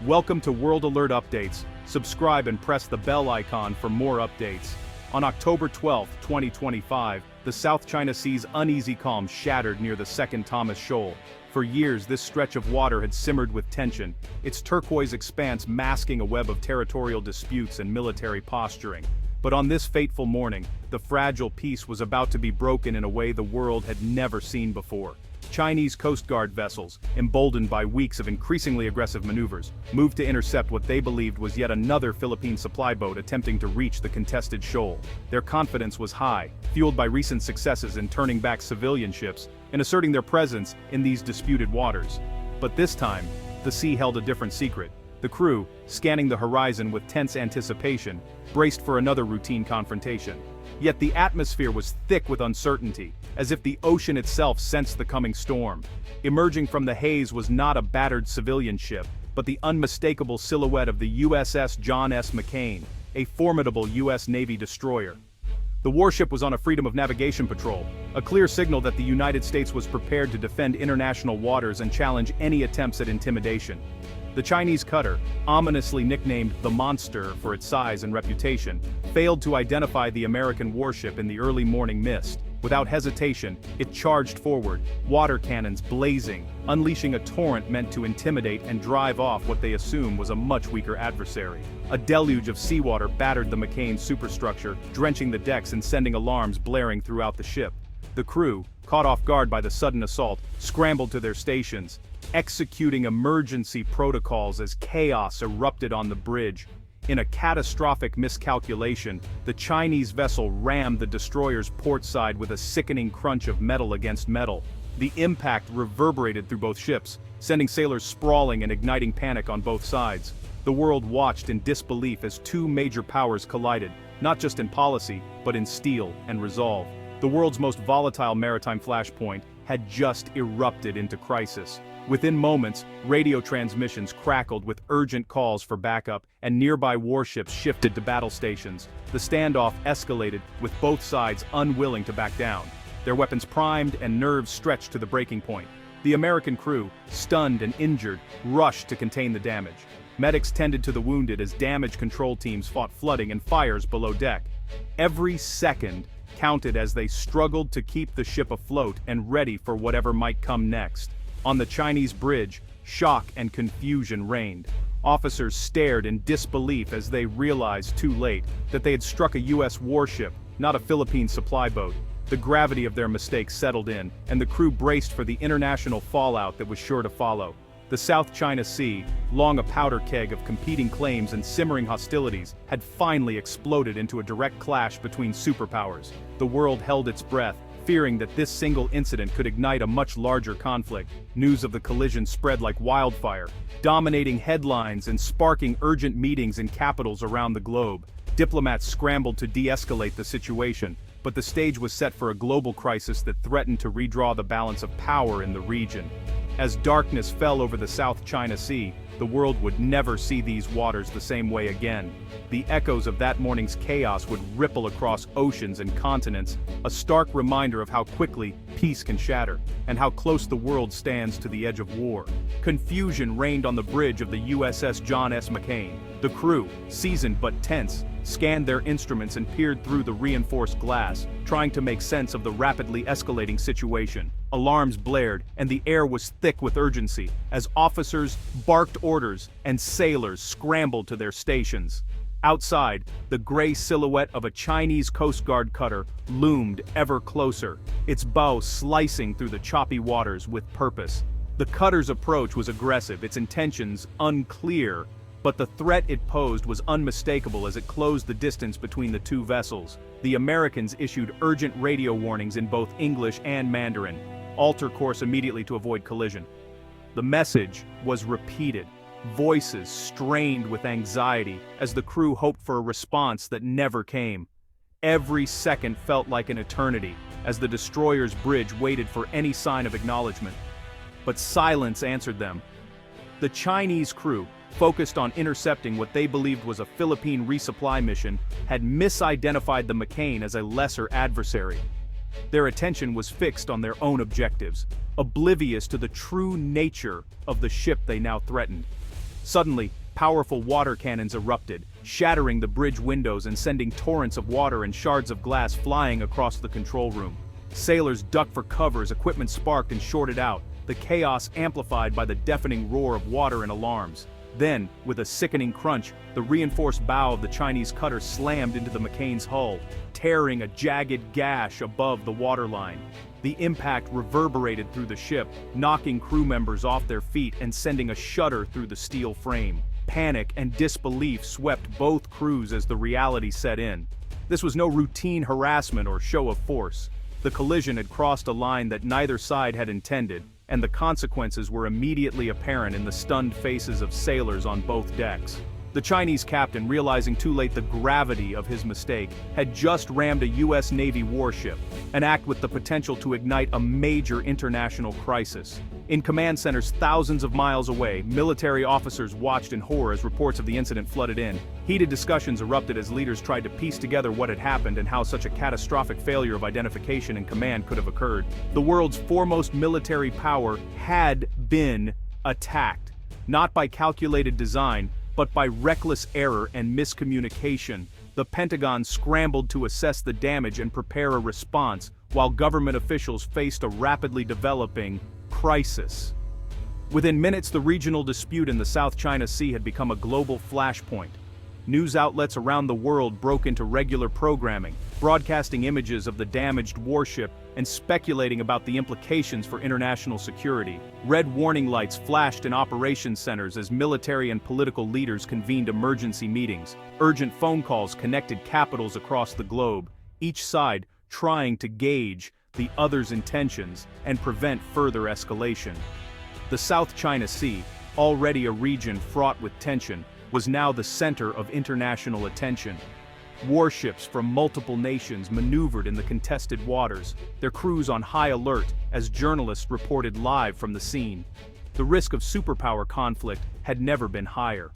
Welcome to World Alert Updates. Subscribe and press the bell icon for more updates. On October 12, 2025, the South China Sea's uneasy calm shattered near the Second Thomas Shoal. For years, this stretch of water had simmered with tension, its turquoise expanse masking a web of territorial disputes and military posturing. But on this fateful morning, the fragile peace was about to be broken in a way the world had never seen before. Chinese Coast Guard vessels, emboldened by weeks of increasingly aggressive maneuvers, moved to intercept what they believed was yet another Philippine supply boat attempting to reach the contested shoal. Their confidence was high, fueled by recent successes in turning back civilian ships and asserting their presence in these disputed waters. But this time, the sea held a different secret. The crew, scanning the horizon with tense anticipation, braced for another routine confrontation. Yet the atmosphere was thick with uncertainty, as if the ocean itself sensed the coming storm. Emerging from the haze was not a battered civilian ship, but the unmistakable silhouette of the USS John S. McCain, a formidable U.S. Navy destroyer. The warship was on a freedom of navigation patrol, a clear signal that the United States was prepared to defend international waters and challenge any attempts at intimidation. The Chinese cutter, ominously nicknamed the Monster for its size and reputation, failed to identify the American warship in the early morning mist. Without hesitation, it charged forward, water cannons blazing, unleashing a torrent meant to intimidate and drive off what they assumed was a much weaker adversary. A deluge of seawater battered the McCain superstructure, drenching the decks and sending alarms blaring throughout the ship. The crew, caught off guard by the sudden assault, scrambled to their stations, executing emergency protocols as chaos erupted on the bridge. In a catastrophic miscalculation, the Chinese vessel rammed the destroyer's port side with a sickening crunch of metal against metal. The impact reverberated through both ships, sending sailors sprawling and igniting panic on both sides. The world watched in disbelief as two major powers collided, not just in policy, but in steel and resolve. The world's most volatile maritime flashpoint had just erupted into crisis. Within moments, radio transmissions crackled with urgent calls for backup, and nearby warships shifted to battle stations. The standoff escalated, with both sides unwilling to back down. Their weapons primed and nerves stretched to the breaking point. The American crew, stunned and injured, rushed to contain the damage. Medics tended to the wounded as damage control teams fought flooding and fires below deck. Every second counted as they struggled to keep the ship afloat and ready for whatever might come next. On the Chinese bridge, shock and confusion reigned. Officers stared in disbelief as they realized too late that they had struck a U.S. warship, not a Philippine supply boat. The gravity of their mistake settled in, and the crew braced for the international fallout that was sure to follow. The South China Sea, long a powder keg of competing claims and simmering hostilities, had finally exploded into a direct clash between superpowers. The world held its breath, fearing that this single incident could ignite a much larger conflict. News of the collision spread like wildfire, dominating headlines and sparking urgent meetings in capitals around the globe. Diplomats scrambled to de-escalate the situation, but the stage was set for a global crisis that threatened to redraw the balance of power in the region. As darkness fell over the South China Sea, the world would never see these waters the same way again. The echoes of that morning's chaos would ripple across oceans and continents, a stark reminder of how quickly peace can shatter, and how close the world stands to the edge of war. Confusion reigned on the bridge of the USS John S. McCain. The crew, seasoned but tense, scanned their instruments and peered through the reinforced glass, trying to make sense of the rapidly escalating situation. Alarms blared, and the air was thick with urgency, as officers barked orders and sailors scrambled to their stations. Outside, the gray silhouette of a Chinese Coast Guard cutter loomed ever closer, its bow slicing through the choppy waters with purpose. The cutter's approach was aggressive, its intentions unclear, but the threat it posed was unmistakable as it closed the distance between the two vessels. The Americans issued urgent radio warnings in both English and Mandarin. Alter course immediately to avoid collision. The message was repeated, voices strained with anxiety as the crew hoped for a response that never came. Every second felt like an eternity as the destroyer's bridge waited for any sign of acknowledgement. But silence answered them. The Chinese crew, focused on intercepting what they believed was a Philippine resupply mission, had misidentified the McCain as a lesser adversary. Their attention was fixed on their own objectives, oblivious to the true nature of the ship they now threatened. Suddenly, powerful water cannons erupted, shattering the bridge windows and sending torrents of water and shards of glass flying across the control room. Sailors ducked for cover as equipment sparked and shorted out, the chaos amplified by the deafening roar of water and alarms. Then, with a sickening crunch, the reinforced bow of the Chinese cutter slammed into the McCain's hull, tearing a jagged gash above the waterline. The impact reverberated through the ship, knocking crew members off their feet and sending a shudder through the steel frame. Panic and disbelief swept both crews as the reality set in. This was no routine harassment or show of force. The collision had crossed a line that neither side had intended, and the consequences were immediately apparent in the stunned faces of sailors on both decks. The Chinese captain, realizing too late the gravity of his mistake, had just rammed a U.S. Navy warship, an act with the potential to ignite a major international crisis. In command centers thousands of miles away, military officers watched in horror as reports of the incident flooded in. Heated discussions erupted as leaders tried to piece together what had happened and how such a catastrophic failure of identification and command could have occurred. The world's foremost military power had been attacked, not by calculated design, but by reckless error and miscommunication. The Pentagon scrambled to assess the damage and prepare a response, while government officials faced a rapidly developing crisis. Within minutes, the regional dispute in the South China Sea had become a global flashpoint. News outlets around the world broke into regular programming, broadcasting images of the damaged warship and speculating about the implications for international security. Red warning lights flashed in operations centers as military and political leaders convened emergency meetings. Urgent phone calls connected capitals across the globe, each side trying to gauge the other's intentions and prevent further escalation. The South China Sea, already a region fraught with tension, was now the center of international attention. Warships from multiple nations maneuvered in the contested waters, their crews on high alert as journalists reported live from the scene. The risk of superpower conflict had never been higher.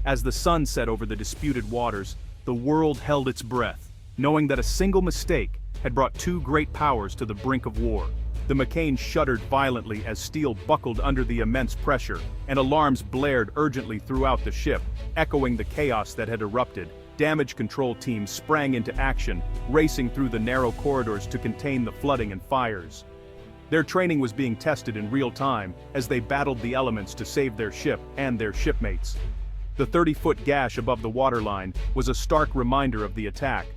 As the sun set over the disputed waters, the world held its breath, knowing that a single mistake had brought two great powers to the brink of war. The McCain shuddered violently as steel buckled under the immense pressure, and alarms blared urgently throughout the ship, echoing the chaos that had erupted. Damage control teams sprang into action, racing through the narrow corridors to contain the flooding and fires. Their training was being tested in real time as they battled the elements to save their ship and their shipmates. The 30-foot gash above the waterline was a stark reminder of the attack.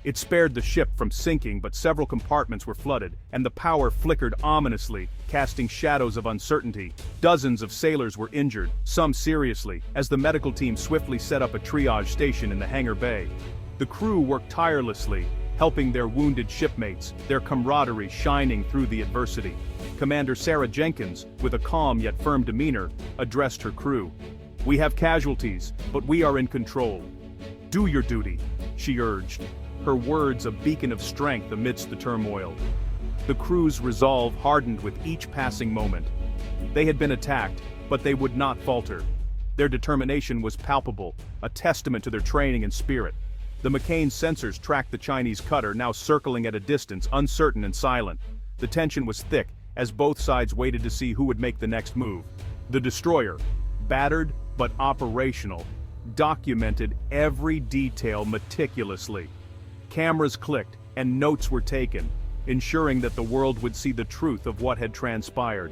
It spared the ship from sinking, but several compartments were flooded, and the power flickered ominously, casting shadows of uncertainty. Dozens of sailors were injured, some seriously, as the medical team swiftly set up a triage station in the hangar bay. The crew worked tirelessly, helping their wounded shipmates, their camaraderie shining through the adversity. Commander Sarah Jenkins, with a calm yet firm demeanor, addressed her crew. "We have casualties, but we are in control. Do your duty," she urged, her words a beacon of strength amidst the turmoil. The crew's resolve hardened with each passing moment. They had been attacked, but they would not falter. Their determination was palpable, a testament to their training and spirit. The McCain sensors tracked the Chinese cutter, now circling at a distance, uncertain and silent. The tension was thick, as both sides waited to see who would make the next move. The destroyer, battered but operational, documented every detail meticulously. Cameras clicked, and notes were taken, ensuring that the world would see the truth of what had transpired.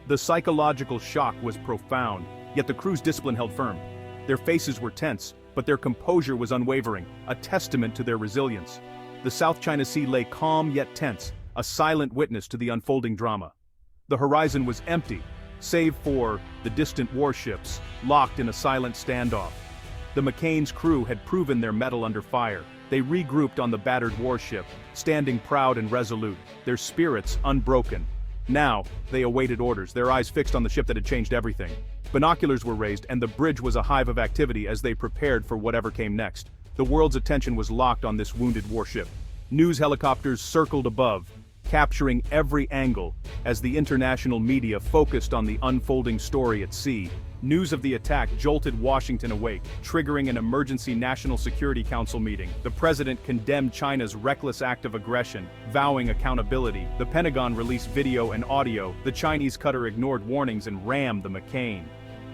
The psychological shock was profound, yet the crew's discipline held firm. Their faces were tense, but their composure was unwavering, a testament to their resilience. The South China Sea lay calm yet tense, a silent witness to the unfolding drama. The horizon was empty, save for the distant warships, locked in a silent standoff. The McCain's crew had proven their mettle under fire. They regrouped on the battered warship, standing proud and resolute, their spirits unbroken. Now, they awaited orders, their eyes fixed on the ship that had changed everything. Binoculars were raised, and the bridge was a hive of activity as they prepared for whatever came next. The world's attention was locked on this wounded warship. News helicopters circled above, capturing every angle as the international media focused on the unfolding story at sea. News of the attack jolted Washington awake, triggering an emergency National Security Council meeting. The president condemned China's reckless act of aggression, vowing accountability. The Pentagon released video and audio. The Chinese cutter ignored warnings and rammed the McCain.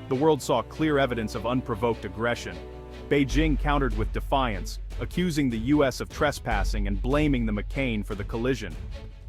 the world saw clear evidence of unprovoked aggression. Beijing countered with defiance, accusing the US of trespassing and blaming the McCain for the collision.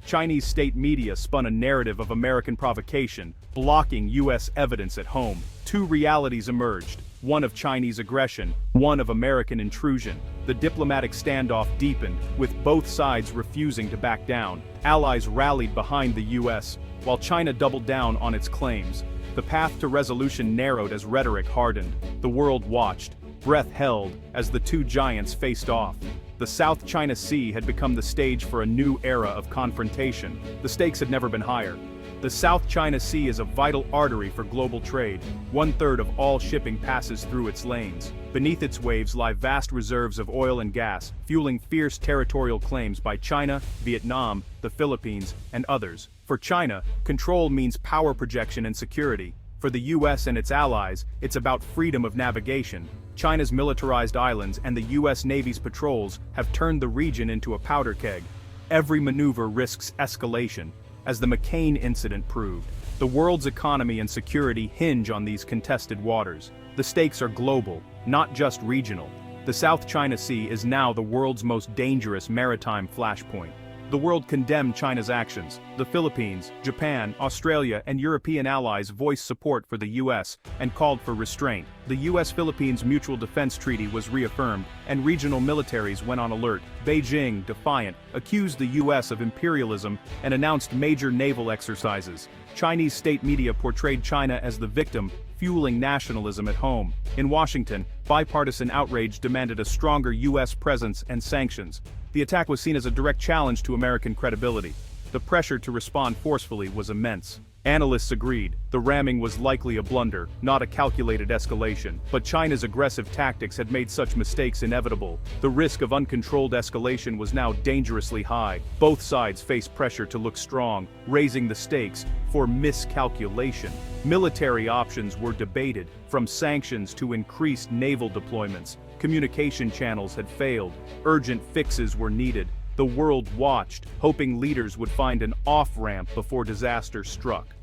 Chinese state media spun a narrative of American provocation, blocking US evidence at home. Two realities emerged, one of Chinese aggression, one of American intrusion. The diplomatic standoff deepened, with both sides refusing to back down. Allies rallied behind the US, while China doubled down on its claims. The path to resolution narrowed as rhetoric hardened. The world watched, breath held, as the two giants faced off. The South China Sea had become the stage for a new era of confrontation. The stakes had never been higher. The South China Sea is a vital artery for global trade. 1/3 of all shipping passes through its lanes. Beneath its waves lie vast reserves of oil and gas, fueling fierce territorial claims by China, Vietnam, the Philippines, and others. For China, control means power projection and security. For the US and its allies, it's about freedom of navigation. China's militarized islands and the US Navy's patrols have turned the region into a powder keg. Every maneuver risks escalation, as the McCain incident proved. The world's economy and security hinge on these contested waters. The stakes are global, not just regional. The South China Sea is now the world's most dangerous maritime flashpoint. The world condemned China's actions. The Philippines, Japan, Australia, and European allies voiced support for the US and called for restraint. The US-Philippines Mutual Defense Treaty was reaffirmed, and regional militaries went on alert. Beijing, defiant, accused the US of imperialism and announced major naval exercises. Chinese state media portrayed China as the victim, fueling nationalism at home. In Washington, bipartisan outrage demanded a stronger US presence and sanctions. The attack was seen as a direct challenge to American credibility. The pressure to respond forcefully was immense. Analysts agreed, the ramming was likely a blunder, not a calculated escalation. But China's aggressive tactics had made such mistakes inevitable. The risk of uncontrolled escalation was now dangerously high. Both sides faced pressure to look strong, raising the stakes for miscalculation. Military options were debated, from sanctions to increased naval deployments. Communication channels had failed. Urgent fixes were needed. The world watched, hoping leaders would find an off-ramp before disaster struck.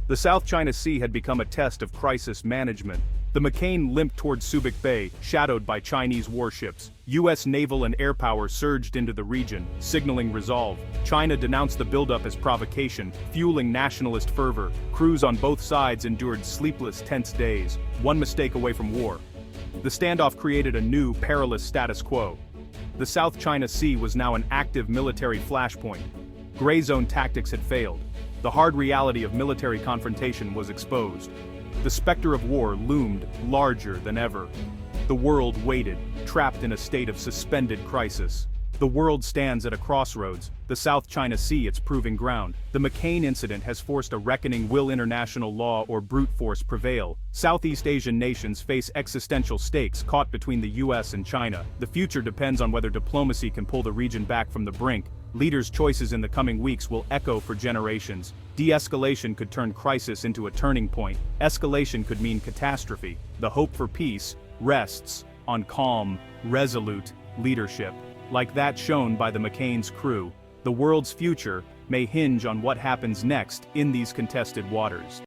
The South China Sea had become a test of crisis management. The McCain limped toward Subic Bay, shadowed by Chinese warships. US naval and air power surged into the region, signaling resolve. China denounced the buildup as provocation, fueling nationalist fervor. Crews on both sides endured sleepless, tense days, one mistake away from war. The standoff created a new, perilous status quo. The South China Sea was now an active military flashpoint. Gray zone tactics had failed. The hard reality of military confrontation was exposed. The specter of war loomed larger than ever. The world waited, trapped in a state of suspended crisis. The world stands at a crossroads, the South China Sea its proving ground. The McCain incident has forced a reckoning. Will international law or brute force prevail? Southeast Asian nations face existential stakes caught between the US and China. The future depends on whether diplomacy can pull the region back from the brink. Leaders' choices in the coming weeks will echo for generations. De-escalation could turn crisis into a turning point. Escalation could mean catastrophe. The hope for peace rests on calm, resolute leadership. Like that shown by the McCain's crew, the world's future may hinge on what happens next in these contested waters.